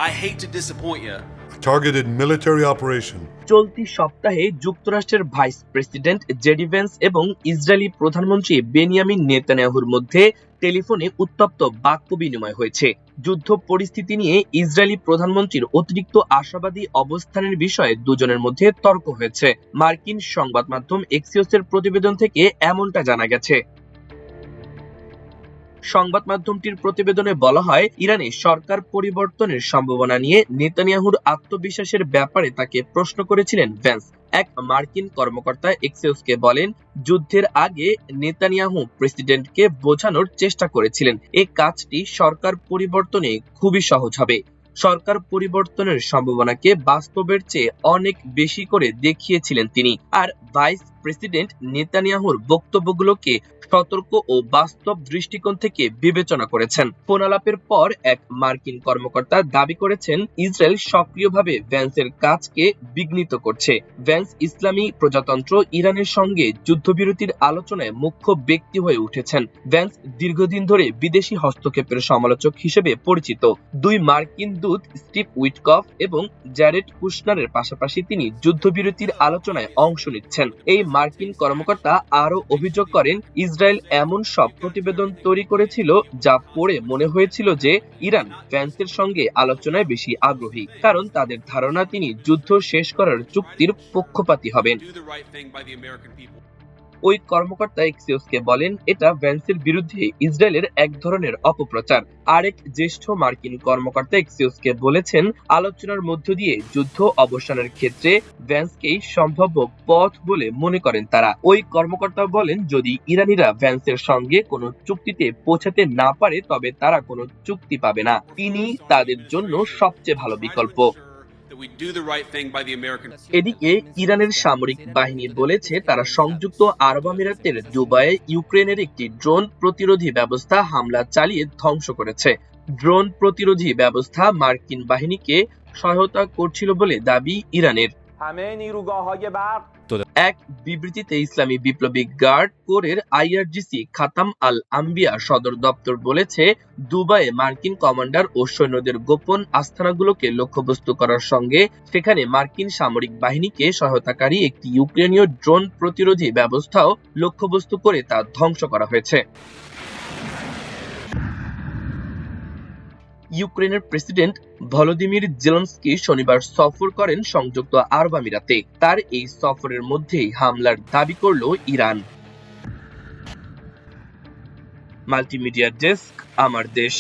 I hate to disappoint you. Targeted military operation. চলতি সপ্তাহে যুক্তরাষ্ট্রের ভাইস প্রেসিডেন্ট জেডি ভেন্স এবং ইসরায়েলি প্রধানমন্ত্রী বেনিয়ামিন নেতানিয়াহুর মধ্যে টেলিফোনে উত্তপ্ত বাক্য বিনিময় হয়েছে। যুদ্ধ পরিস্থিতি নিয়ে ইসরায়েলি প্রধানমন্ত্রীর অতিরিক্ত আশাবাদী অবস্থানের বিষয়ে দুজনের মধ্যে তর্ক হয়েছে। মার্কিন সংবাদ মাধ্যম এক্সিওসের প্রতিবেদন থেকে এমনটা জানা গেছে। সংবাদ মাধ্যমটির প্রতিবেদনে বলা হয়, ইরানে সরকার পরিবর্তনের সম্ভাবনা নিয়ে নেতানিয়াহুর আত্মবিশ্বাসের ব্যাপারে তাকে প্রশ্ন করেছিলেন ভ্যান্স। এক মার্কিন কর্মকর্তা এক্সিওসকে বলেন, যুদ্ধের আগে নেতানিয়াহু প্রেসিডেন্টকে বোঝানোর চেষ্টা করেছিলেন এই কাজটি সরকার পরিবর্তনে খুবই সহজ হবে। সরকার পরিবর্তনের সম্ভাবনাকে বাস্তবের চেয়ে অনেক বেশি করে দেখিয়েছিলেন তিনি। আর ভাইস প্রেসিডেন্ট নেতানিয়াহুর বক্তব্যগুলোকে সতর্ক ও বাস্তব দৃষ্টিকোণ থেকে বিবেচনা করেছেন। ফোন আলাপের পর এক মার্কিন কর্মকর্তা দাবি করেছেন, ইসরায়েল সক্রিয়ভাবে ভ্যান্সের কাজকে বিঘ্নিত করছে। ভ্যান্স ইসলামী প্রজাতন্ত্র ইরানের সঙ্গে যুদ্ধবিরতির আলোচনায় মুখ্য ব্যক্তি হয়ে উঠেছেন। ভ্যান্স দীর্ঘদিন ধরে বিদেশি হস্তক্ষেপের সমালোচক হিসেবে পরিচিত। দুই মার্কিন দূত স্টিভ উইটকফ এবং জ্যারেড কুশনারের পাশাপাশি তিনি যুদ্ধবিরতির আলোচনায় অংশ নিচ্ছেন। এই মার্কিন কর্মকর্তা আরও অভিযোগ করেন, ইসরায়েল এমন সব প্রতিবেদন তৈরি করেছিল যা পড়ে মনে হয়েছিল যে ইরান ভ্যান্সের সঙ্গে আলোচনায় বেশি আগ্রহী, কারণ তাদের ধারণা তিনি যুদ্ধ শেষ করার চুক্তির পক্ষপাতী হবেন। ওই কর্মকর্তা এক্সিওসকে বলেন, এটা ভ্যান্সের বিরুদ্ধে ইসরায়েলের এক ধরনের অপপ্রচার। আরেক জ্যেষ্ঠ মার্কিন কর্মকর্তা এক্সিওসকে বলেছেন, আলোচনার মধ্য দিয়ে যুদ্ধ অবসানের ক্ষেত্রে ভ্যান্সকেই সম্ভাব্য পথ বলে মনে করেন তারা। ওই কর্মকর্তা বলেন, যদি ইরানিরা ভ্যান্সের সঙ্গে কোনো চুক্তিতে পৌঁছাতে না পারে তবে তারা কোনো চুক্তি পাবে না। তিনি তাদের জন্য সবচেয়ে ভালো বিকল্প। এদিকে ইরানের সামরিক বাহিনী বলেছে, তারা সংযুক্ত আরব আমিরাতের দুবাইয়ে ইউক্রেনের একটি ড্রোন প্রতিরোধী ব্যবস্থা হামলা চালিয়ে ধ্বংস করেছে। ড্রোন প্রতিরোধী ব্যবস্থা মার্কিন বাহিনীকে সহায়তা করছিল বলে দাবি ইরানের। এক বিবৃতিতে ইসলামী বিপ্লবী গার্ড কোরের আইআরজিসি খাতাম আল আম্বিয়া সদর দপ্তর বলেছে, দুবাইয়ে মার্কিন কমান্ডার ও সৈন্যদের গোপন আস্তানাগুলোকে লক্ষ্যবস্তু করার সঙ্গে সেখানে মার্কিন সামরিক বাহিনীকে সহায়তাকারী একটি ইউক্রেনীয় ড্রোন প্রতিরোধী ব্যবস্থাও লক্ষ্যবস্তু করে তা ধ্বংস করা হয়েছে। ইউক্রেনের প্রেসিডেন্ট ভলোদিমির জেলেনস্কি শনিবার সফর করেন সংযুক্ত আরব আমিরাতে। তার এই সফরের মধ্যেই হামলার দাবি করল ইরান। মাল্টিমিডিয়া ডেস্ক, আমার দেশ।